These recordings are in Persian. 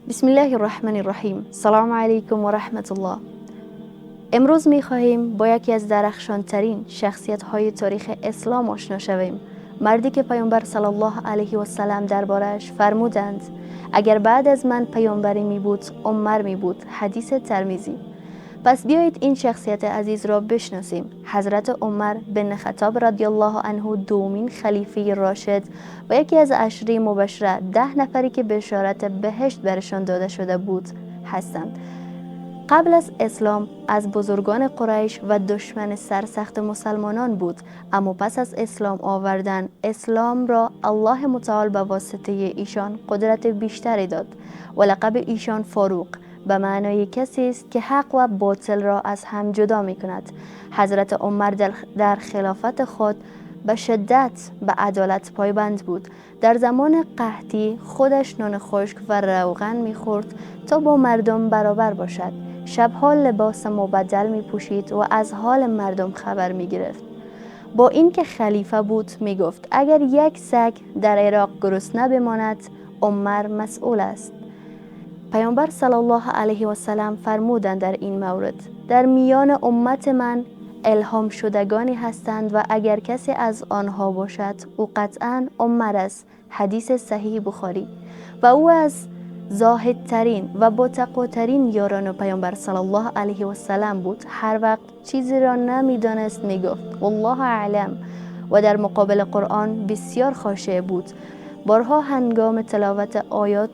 بسم الله الرحمن الرحیم. سلام علیکم و رحمت الله. امروز می خواهیم با یکی از درخشانترین شخصیت های تاریخ اسلام آشنا شویم. مردی که پیامبر صلی الله علیه و سلم دربارش فرمودند اگر بعد از من پیامبری می بود عمر می بود. حدیث ترمذی. پس بیایید این شخصیت عزیز را بشناسیم. حضرت عمر بن خطاب رضی الله عنه دومین خلیفه راشد و یکی از عشره مبشره 10 نفری که بشارت بهشت برشان داده شده بود هستند. قبل از اسلام از بزرگان قریش و دشمن سرسخت مسلمانان بود، اما پس از اسلام آوردن اسلام را الله متعال به واسطه ایشان قدرت بیشتری داد و لقب ایشان فاروق به معنای کسی است که حق و باطل را از هم جدا می کند. حضرت عمر در خلافت خود به شدت به عدالت پایبند بود. در زمان قحطی خودش نان خشک و روغن می خورد تا با مردم برابر باشد. شبها لباس مبدل می پوشید و از حال مردم خبر می گرفت. با اینکه خلیفه بود می گفت اگر یک سگ در عراق گرسنه بماند عمر مسئول است. پیامبر صلی الله علیه و سلم فرمودند در این مورد در میان امت من الهام شدگانی هستند و اگر کسی از آنها باشد او قطعا عمر است. حدیث صحیح بخاری. و او از زاهدترین و با تقواترین یاران پیامبر صلی الله علیه و سلم بود. هر وقت چیزی را نمیدانست میگفت والله اعلم و در مقابل قرآن بسیار خاشع بود. بارها هنگام تلاوت آیات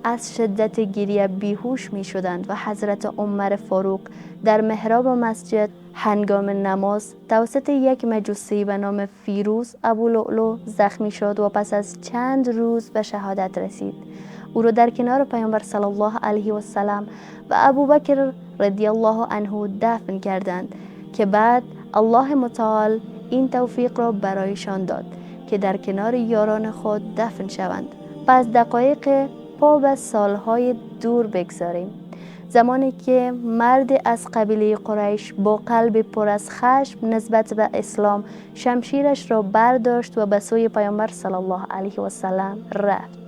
از شدت گریه بیهوش می شدند و حضرت عمر فاروق در محراب مسجد هنگام نماز توسط یک مجوسی به نام فیروز ابو لؤلؤ زخمی شد و پس از چند روز به شهادت رسید. او را در کنار پیامبر صلی الله علیه و سلم و ابوبکر رضی الله عنه دفن کردند که بعد الله متعال این توفیق را برایشان داد که در کنار یاران خود دفن شوند. پس دقایق پا به سالهای دور بگذاریم. زمانی که مرد از قبیله قریش با قلب پر از خشم نسبت به اسلام شمشیرش را برداشت و به سوی پیامبر صلی الله علیه و سلم رفت.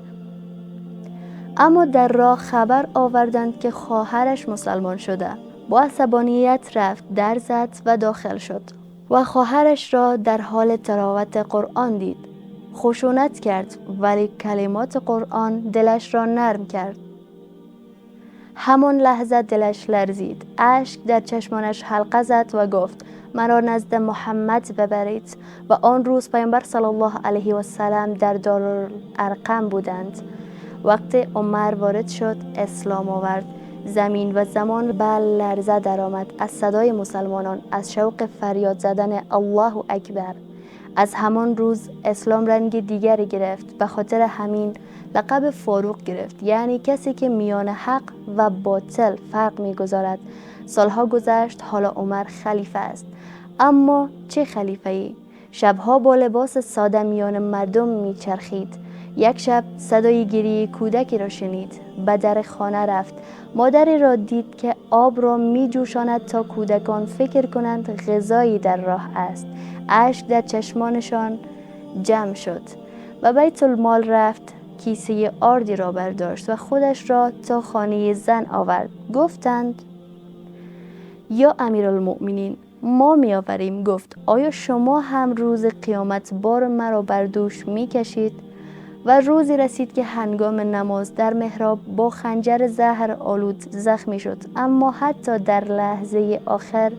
اما در راه خبر آوردند که خواهرش مسلمان شده. با عصبانیت رفت، در زد و داخل شد و خواهرش را در حال تلاوت قرآن دید. خشونت کرد ولی کلمات قرآن دلش را نرم کرد. همان لحظه دلش لرزید، اشک در چشمانش حلقه زد و گفت مرا نزد محمد ببرید. و آن روز پیامبر صلی الله علیه و سلم در دارالارقم بودند. وقت عمر وارد شد اسلام آورد. زمین و زمان به لرزه درآمد از صدای مسلمانان، از شوق فریاد زدن الله اکبر. از همان روز اسلام رنگ دیگری گرفت. به خاطر همین لقب فاروق گرفت، یعنی کسی که میان حق و باطل فرق میگذارد. سالها گذشت، حالا عمر خلیفه است. اما چه خلیفه‌ای؟ شبها با لباس ساده میان مردم میچرخید. یک شب صدای گریه کودکی را شنید. به در خانه رفت. مادری را دید که آب را می جوشاند تا کودکان فکر کنند غذایی در راه است. اشک در چشمانشان جمع شد. به بیت المال رفت، کیسه آردی را برداشت و خودش را تا خانه زن آورد. گفتند یا امیرالمؤمنین ما می آوریم. گفت آیا شما هم روز قیامت بار مرا بر دوش می کشید؟ و روزی رسید که هنگام نماز در محراب با خنجر زهر آلود زخمی شد، اما حتی در لحظه آخر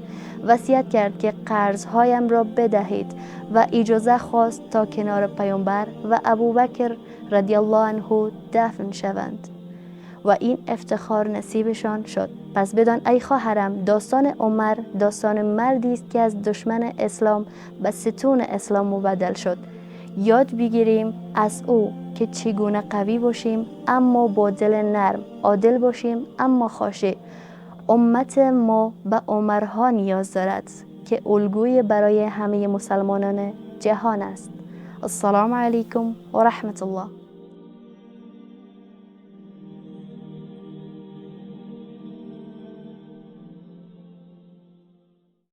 وصیت کرد که قرضهایم را بدهید و اجازه خواست تا کنار پیامبر و ابوبکر رضی الله عنه دفن شوند و این افتخار نصیبشان شد. پس بدان ای خواهرم داستان عمر داستان مردی است که از دشمن اسلام به ستون اسلام مبدل شد. یاد بگیریم از او که چگونه قوی باشیم اما با دل نرم، عادل باشیم اما خاشع. امت ما به عمرها نیاز دارد که الگوی برای همه مسلمانان جهان است. السلام علیکم و رحمت الله.